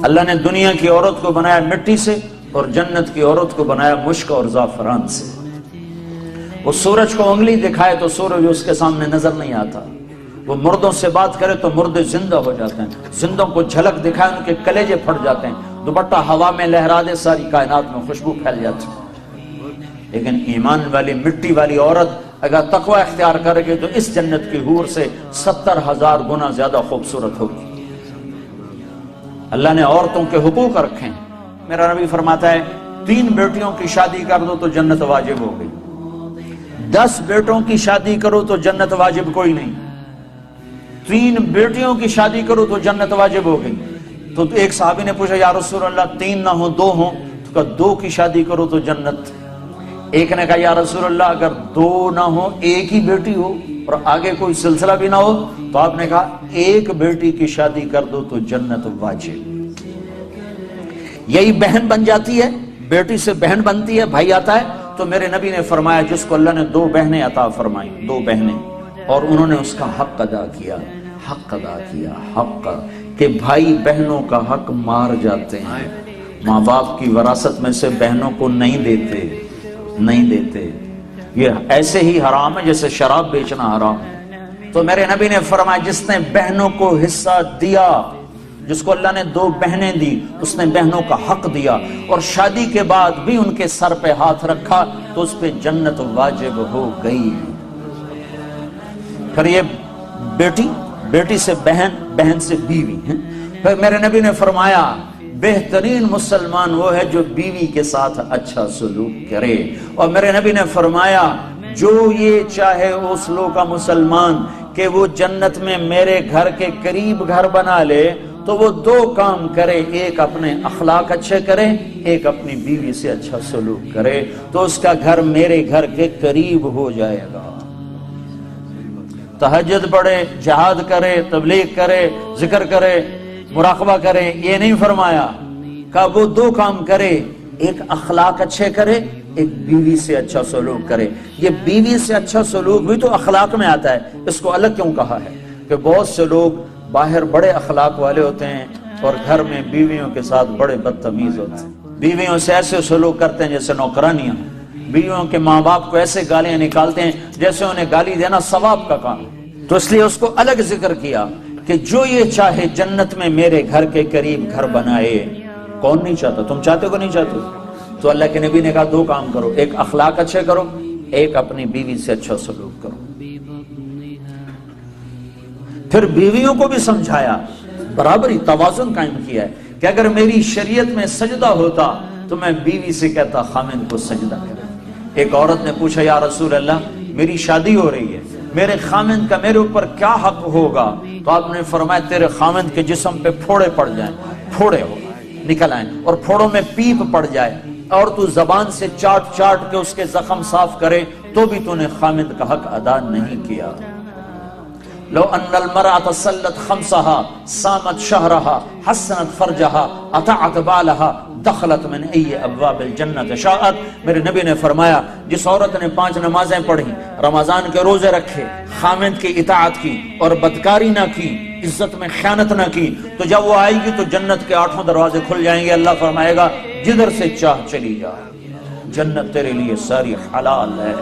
اللہ نے دنیا کی عورت کو بنایا مٹی سے اور جنت کی عورت کو بنایا مشک اور زعفران سے۔ وہ سورج کو انگلی دکھائے تو سورج اس کے سامنے نظر نہیں آتا، وہ مردوں سے بات کرے تو مردے زندہ ہو جاتے ہیں، زندوں کو جھلک دکھائے ان کے کلیجے پھٹ جاتے ہیں، دوپٹہ ہوا میں لہرا دے ساری کائنات میں خوشبو پھیل جاتی ہے۔ لیکن ایمان والی مٹی والی عورت اگر تقوی اختیار کرے گی تو اس جنت کی حور سے 70,000 گنا زیادہ خوبصورت ہوگی۔ اللہ نے عورتوں کے حقوق رکھے ہیں۔ میرا نبی فرماتا ہے 3 بیٹیوں کی شادی کر دو تو جنت واجب ہو گئی، 10 بیٹوں کی شادی کرو تو جنت واجب کوئی نہیں، 3 بیٹیوں کی شادی کرو تو جنت واجب ہو گئی۔ تو ایک صحابی نے پوچھا یا رسول اللہ 3 نہ ہو 2 ہوں، تو کہا 2 کی شادی کرو تو جنت۔ ایک نے کہا یا رسول اللہ اگر 2 نہ ہو 1 ہی بیٹی ہو اور آگے کوئی سلسلہ بھی نہ ہو، تو آپ نے کہا 1 بیٹی کی شادی کر دو تو جنت واجب۔ یہی بہن بن جاتی ہے، بیٹی سے بہن بنتی ہے، بھائی آتا ہے۔ تو میرے نبی نے فرمایا جس کو اللہ نے 2 بہنیں عطا فرمائیں، 2 بہنیں، اور انہوں نے اس کا حق ادا کیا، حق ادا کیا، حق کہ بھائی بہنوں کا حق مار جاتے ہیں، ماں باپ کی وراثت میں سے بہنوں کو نہیں دیتے، نہیں دیتے۔ یہ ایسے ہی حرام ہے جیسے شراب بیچنا حرام ہے۔ تو میرے نبی نے فرمایا جس نے بہنوں کو حصہ دیا، جس کو اللہ نے 2 بہنیں دی، اس نے بہنوں کا حق دیا اور شادی کے بعد بھی ان کے سر پہ ہاتھ رکھا تو اس پہ جنت واجب ہو گئی۔ پھر یہ بیٹی، بیٹی سے بہن، بہن سے بیوی۔ پھر میرے نبی نے فرمایا بہترین مسلمان وہ ہے جو بیوی کے ساتھ اچھا سلوک کرے، اور میرے نبی نے فرمایا جو یہ چاہے اس لوگ کا مسلمان کہ وہ جنت میں میرے گھر کے قریب گھر بنا لے تو وہ 2 کام کرے، ایک اپنے اخلاق اچھے کرے، ایک اپنی بیوی سے اچھا سلوک کرے، تو اس کا گھر میرے گھر کے قریب ہو جائے گا۔ تہجد پڑھے، جہاد کرے، تبلیغ کرے، ذکر کرے، مراقبہ کرے، یہ نہیں فرمایا، کہ وہ 2 کام کرے، ایک اخلاق اچھے کرے، ایک بیوی سے اچھا سلوک کرے۔ یہ بیوی سے اچھا سلوک بھی تو اخلاق میں آتا ہے، اس کو الگ کیوں کہا ہے؟ کہ بہت سے لوگ باہر بڑے اخلاق والے ہوتے ہیں اور گھر میں بیویوں کے ساتھ بڑے بدتمیز ہوتے ہیں، بیویوں سے ایسے سلوک کرتے ہیں جیسے نوکرانیاں، بیویوں کے ماں باپ کو ایسے گالیاں نکالتے ہیں جیسے انہیں گالی دینا ثواب کا کام ہے۔ تو اس لیے اس کو الگ ذکر کیا کہ جو یہ چاہے جنت میں میرے گھر کے قریب گھر بنائے۔ کون نہیں چاہتا؟ تم چاہتے ہو کہ نہیں چاہتے ہو؟ تو اللہ کے نبی نے کہا 2 کام کرو، ایک اخلاق اچھے کرو، ایک اپنی بیوی سے اچھا سلوک کرو۔ پھر بیویوں کو بھی سمجھایا، برابری، توازن قائم کیا ہے کہ اگر میری شریعت میں سجدہ ہوتا تو میں بیوی سے کہتا خامند کو سجدہ کرے۔ ایک عورت نے پوچھا یا رسول اللہ میری شادی ہو رہی ہے، میرے خامند کا میرے اوپر کیا حق ہوگا؟ تو آپ نے فرمایا تیرے خامند کے جسم پہ پھوڑے پڑ جائیں، پھوڑے نکل آئیں اور پھوڑوں میں پیپ پڑ جائے اور تو زبان سے چاٹ چاٹ کے اس کے زخم صاف کرے تو بھی تو نے خامند کا حق ادا نہیں کیا۔ لو ان المرأة صلت 5 صامت شهرها حسنت فرجها اطاعت بالها دخلت من ای ابواب الجنت شاءت۔ میرے نبی نے فرمایا جس عورت نے 5 نمازیں پڑھی، رمضان کے روزے رکھے، خامند کی اطاعت کی اور بدکاری نہ کی، عزت میں خیانت نہ کی، تو جب وہ آئے گی تو جنت کے 8 دروازے کھل جائیں گے۔ اللہ فرمائے گا جدھر سے چاہ چلی جا، جنت تیرے لیے ساری حلال ہے۔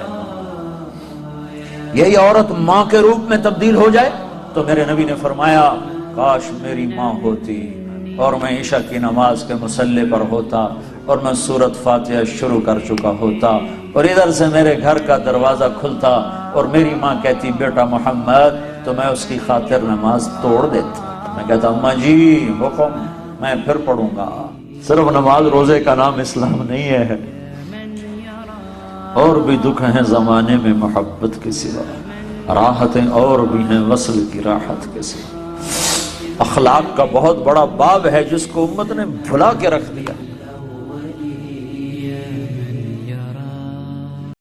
یہی عورت ماں کے روپ میں تبدیل ہو جائے تو میرے نبی نے فرمایا کاش میری ماں ہوتی اور میں عشاء کی نماز کے مصلی پر ہوتا اور میں سورۃ فاتحہ شروع کر چکا ہوتا اور ادھر سے میرے گھر کا دروازہ کھلتا اور میری ماں کہتی بیٹا محمد، تو میں اس کی خاطر نماز توڑ دیتا۔ میں کہتا اماں جی حکم، میں پھر پڑھوں گا۔ صرف نماز روزے کا نام اسلام نہیں ہے، اور بھی دکھ ہیں زمانے میں محبت کے سوا، راحتیں اور بھی ہیں وصل کی راحت کے سوا۔ اخلاق کا بہت بڑا باب ہے جس کو امت نے بھلا کے رکھ دیا۔